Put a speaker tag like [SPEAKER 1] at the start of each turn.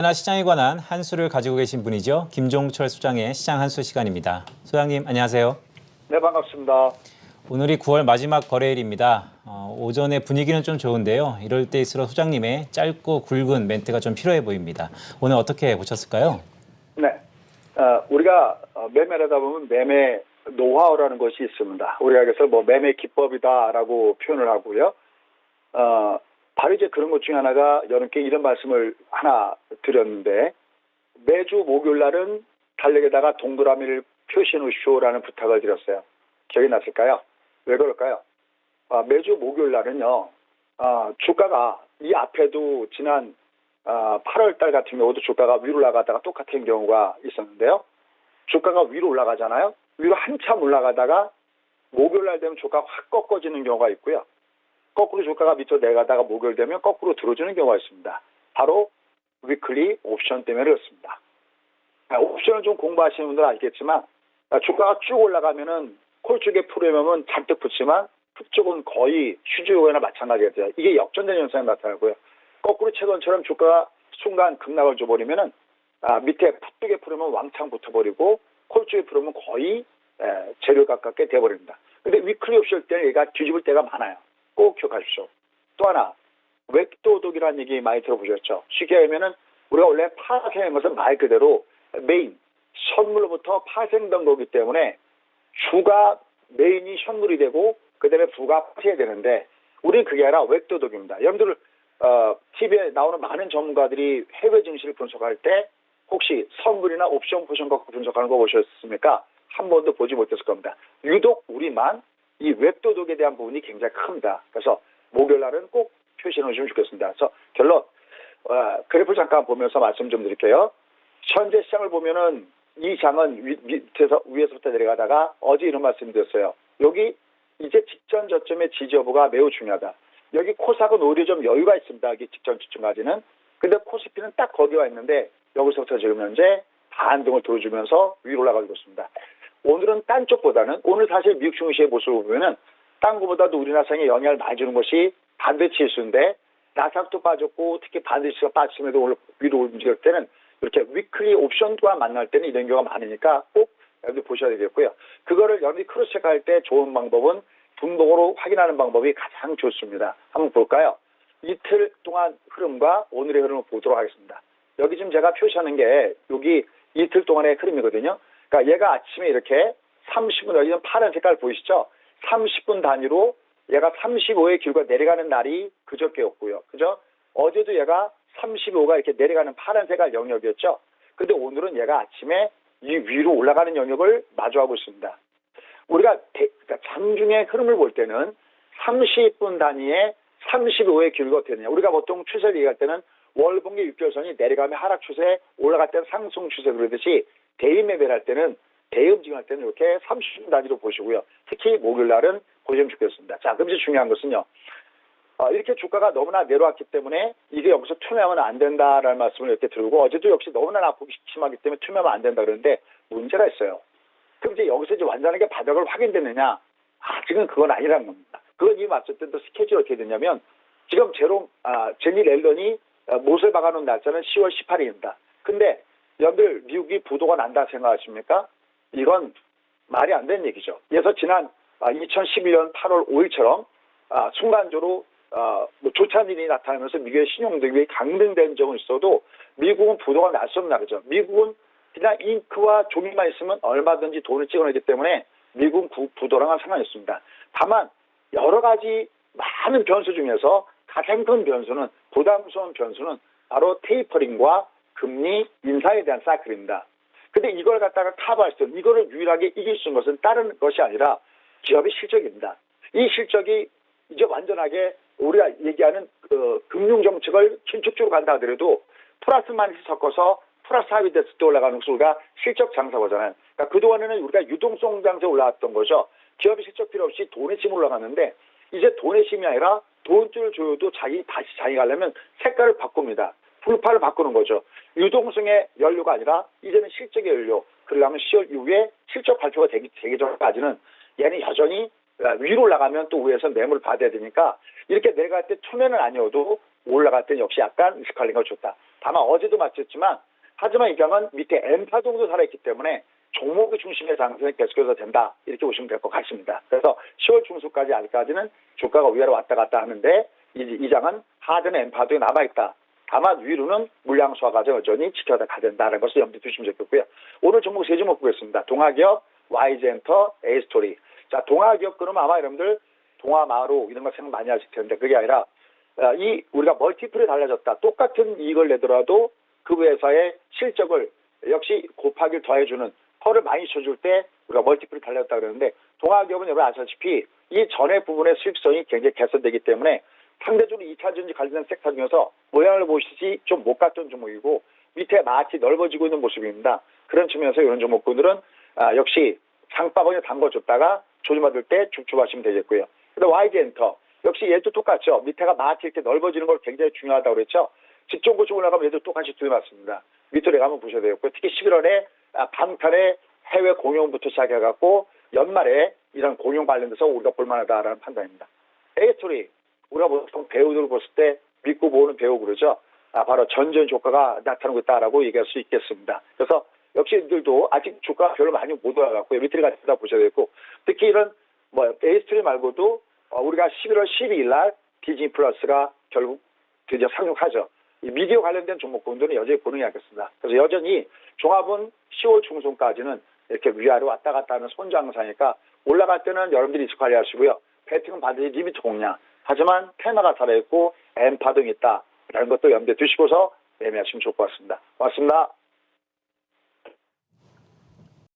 [SPEAKER 1] 하나 시장에 관한 한 수를 가지고 계신 분이죠. 김종철 소장의 시장 한수 시간입니다. 소장님 안녕하세요.
[SPEAKER 2] 네, 반갑습니다.
[SPEAKER 1] 오늘이 9월 마지막 거래일입니다. 오전에 분위기는 좀 좋은데요. 이럴 때일수록 소장님의 짧고 굵은 멘트가 좀 필요해 보입니다. 오늘 어떻게 보셨을까요?
[SPEAKER 2] 네, 우리가 매매를 하다 보면 매매 노하우라는 것이 있습니다. 우리가 그래서 뭐 매매 기법이다라고 표현을 하고요. 바로 이제 그런 것 중에 하나가 여러분께 이런 말씀을 하나 드렸는데, 매주 목요일 날은 달력에다가 동그라미를 표시해 놓으시오라는 부탁을 드렸어요. 기억이 났을까요? 왜 그럴까요? 매주 목요일 날은요, 주가가 이 앞에도 지난 8월 달 같은 경우도 주가가 위로 올라가다가 똑같은 경우가 있었는데요. 주가가 위로 올라가잖아요. 위로 한참 올라가다가 목요일 날 되면 주가가 확 꺾어지는 경우가 있고요. 거꾸로 주가가 밑으로 내려가다가 목요일 되면 거꾸로 들어주는 경우가 있습니다. 바로 위클리 옵션 때문에 그렇습니다. 옵션을 좀 공부하시는 분들은 알겠지만, 주가가 쭉 올라가면은 콜 쪽에 프리미엄은 잔뜩 붙지만 풋 쪽은 거의 휴지 요구나 마찬가지가 돼요. 이게 역전되는 현상이 나타나고요. 거꾸로 최근처럼 주가가 순간 급락을 줘버리면은 밑에 풋 쪽에 프리미엄은 왕창 붙어버리고 콜 쪽에 프리미엄은 거의 재료 가깝게 돼버립니다. 근데 위클리 옵션 때는 얘가 뒤집을 때가 많아요. 꼭 기억하십시오. 또 하나, 웹도독이라는 얘기 많이 들어보셨죠? 쉽게 하면은 우리가 원래 파생한 것은 말 그대로 메인, 선물로부터 파생된 거기 때문에 주가 메인이 현물이 되고 그다음에 부가 파생이 되는데, 우리는 그게 아니라 웹도독입니다. 여러분들 TV에 나오는 많은 전문가들이 해외 증시를 분석할 때 혹시 선물이나 옵션 포션 갖고 분석하는 거 보셨습니까? 한 번도 보지 못했을 겁니다. 유독 우리만 이 웹도독에 대한 부분이 굉장히 큽니다. 그래서 목요일 날은 꼭 표시해 놓으시면 좋겠습니다. 그래서 결론, 그래프 잠깐 보면서 말씀 좀 드릴게요. 현재 시장을 보면은 이 장은 위에서부터 내려가다가 어제 이런 말씀 드렸어요. 여기 이제 직전 저점의 지지 여부가 매우 중요하다. 여기 코스닥은 오히려 좀 여유가 있습니다. 이게 직전 저점까지는. 근데 코스피는 딱 거기 와 있는데 여기서부터 지금 현재 반등을 보여주면서 위로 올라가고 있습니다. 오늘은 딴 쪽보다는, 오늘 사실 미국 증시의 모습을 보면은 딴 것보다도 우리나라 시장에 영향을 많이 주는 것이 반대 지수인데, 나스닥도 빠졌고 특히 반대 지수가 빠짐에도 오늘 위로 움직일 때는 이렇게 위클리 옵션과 만날 때는 이런 경우가 많으니까 꼭 여러분들 보셔야 되겠고요. 그거를 여러분들이 크로스 체크할 때 좋은 방법은 분봉으로 확인하는 방법이 가장 좋습니다. 한번 볼까요? 이틀 동안 흐름과 오늘의 흐름을 보도록 하겠습니다. 여기 지금 제가 표시하는 게 여기 이틀 동안의 흐름이거든요. 그러니까 얘가 아침에 이렇게 30분, 여기 는 파란 색깔 보이시죠? 30분 단위로 얘가 35의 길과 내려가는 날이 그저께였고요. 그죠? 어제도 얘가 35가 이렇게 내려가는 파란 색깔 영역이었죠. 근데 오늘은 얘가 아침에 이 위로 올라가는 영역을 마주하고 있습니다. 우리가 그러니까 장중의 흐름을 볼 때는 30분 단위에 35의 길이가 어떻게 되냐. 우리가 보통 추세를 얘기할 때는 월봉의 6개월선이 내려가면 하락 추세, 올라갈 때는 상승 추세 그러듯이 대인 매매를 할 때는, 대음직할 때는 이렇게 30분 단위로 보시고요. 특히 목요일 날은 보시면 좋겠습니다. 자, 그럼 이제 중요한 것은요. 이렇게 주가가 너무나 내려왔기 때문에 이게 여기서 투매하면 안 된다라는 말씀을 이렇게 드리고, 어제도 역시 너무나 낙폭이 심하기 때문에 투매하면 안 된다 그러는데 문제가 있어요. 그럼 이제 여기서 이제 완전하게 바닥을 확인됐느냐? 지금 그건 아니라는 겁니다. 그건 이미 맞을 때도 스케줄이 어떻게 됐냐면, 지금 제니 렐런이 못을 박아놓은 날짜는 10월 18일입니다. 근데 여러분들 미국이 부도가 난다 생각하십니까? 이건 말이 안 되는 얘기죠. 그래서 지난 2011년 8월 5일처럼 순간적으로 조찬 일이 나타나면서 미국의 신용등급이 강등된 적은 있어도 미국은 부도가 날 수 없는 나라죠. 미국은 그냥 잉크와 종이만 있으면 얼마든지 돈을 찍어내기 때문에 미국은 부도랑은 상관이 없습니다. 다만 여러 가지 많은 변수 중에서 가장 큰 변수는, 부담스러운 변수는 바로 테이퍼링과 금리 인상에 대한 사이클입니다. 근데 이걸 갖다가 커버할 수 있는, 이거를 유일하게 이길 수 있는 것은 다른 것이 아니라 기업의 실적입니다. 이 실적이 이제 완전하게 우리가 얘기하는 금융 정책을 긴축적으로 간다 하더라도 플러스 마이너스 섞어서 플러스 합이 됐을 때 올라가는 것을 우리가 실적 장사거잖아요. 그러니까 그동안에는 우리가 유동성 장세 올라왔던 거죠. 기업의 실적 필요 없이 돈의 힘으로 올라갔는데, 이제 돈의 힘이 아니라 돈줄을 줘도 다시 자기 가려면 색깔을 바꿉니다. 불파를 바꾸는 거죠. 유동성의 연료가 아니라 이제는 실적의 연료. 그러려면 10월 이후에 실적 발표가 되기 전까지는 얘는 여전히 위로 올라가면 또 위에서 매물을 받아야 되니까, 이렇게 내려갈 때 투매는 아니어도 올라갈 때는 역시 약간 리스크관리가 좋다. 다만 어제도 마쳤지만 하지만 이 장은 밑에 N파동도 살아있기 때문에 종목의 중심의 상승이 계속해서 된다. 이렇게 보시면 될 것 같습니다. 그래서 10월 중순까지 아직까지는 주가가 위로 왔다 갔다 하는데 이 장은 하든 N파동이 남아있다. 다만 위로는 물량 소화 과정 여전히 지켜가야 된다는 것을 염두에 두시면 좋겠고요. 오늘 종목 세 종목 보겠습니다. 동아기업, YG엔터, A스토리. 자, 동아기업 그러면 아마 여러분들 동아마루 이런 거 생각 많이 하실 텐데 그게 아니라 이 우리가 멀티플이 달라졌다. 똑같은 이익을 내더라도 그 회사의 실적을 역시 곱하기를 더해주는 펄을 많이 쳐줄 때 우리가 멀티플이 달라졌다 그러는데 동아기업은 여러분 아시다시피 이 전에 부분의 수익성이 굉장히 개선되기 때문에 상대적으로 2차전지 관련된 섹터 중에서 모양을 보시지 좀 못 갔던 종목이고 밑에 마치 넓어지고 있는 모습입니다. 그런 측면에서 이런 종목군들은 역시 장바구니에 담궈줬다가 조심받을 때 죽주하시면 되겠고요. 근데 YG엔터 역시 얘도 똑같죠. 밑에가 마치 이렇게 넓어지는 걸 굉장히 중요하다고 그랬죠. 직전 고점 올라가면 얘도 똑같이 들어맞습니다. 밑으로 한번 보셔야 되겠고요. 특히 11월에 방탄의 해외 공연부터 시작해갖고 연말에 이런 공연 관련돼서 우리가 볼만하다라는 판단입니다. A스토리 우리가 보통 배우들을 봤을 때 믿고 보는 배우 그러죠. 바로 전전 효과가 나타나고 있다라고 얘기할 수 있겠습니다. 그래서 역시 이들도 아직 주가가 별로 많이 못 올라갔고요. 밑을 같이 다 보셔야 되고 특히 이런 A스토리 말고도 우리가 11월 12일 날 디즈니 플러스가 결국 드디어 상륙하죠. 이 미디어 관련된 종목군들은 여전히 보능이 하겠습니다. 그래서 여전히 종합은 10월 중순까지는 이렇게 위아래로 왔다 갔다 하는 손장사니까 올라갈 때는 여러분들이 익숙 관리하시고요. 배팅은 반드시 리미트 공략. 하지만 테마가 살아있고 N파동이 있다라는 것도 염두에 두시고서 매매하시면 좋을 것 같습니다. 고맙습니다.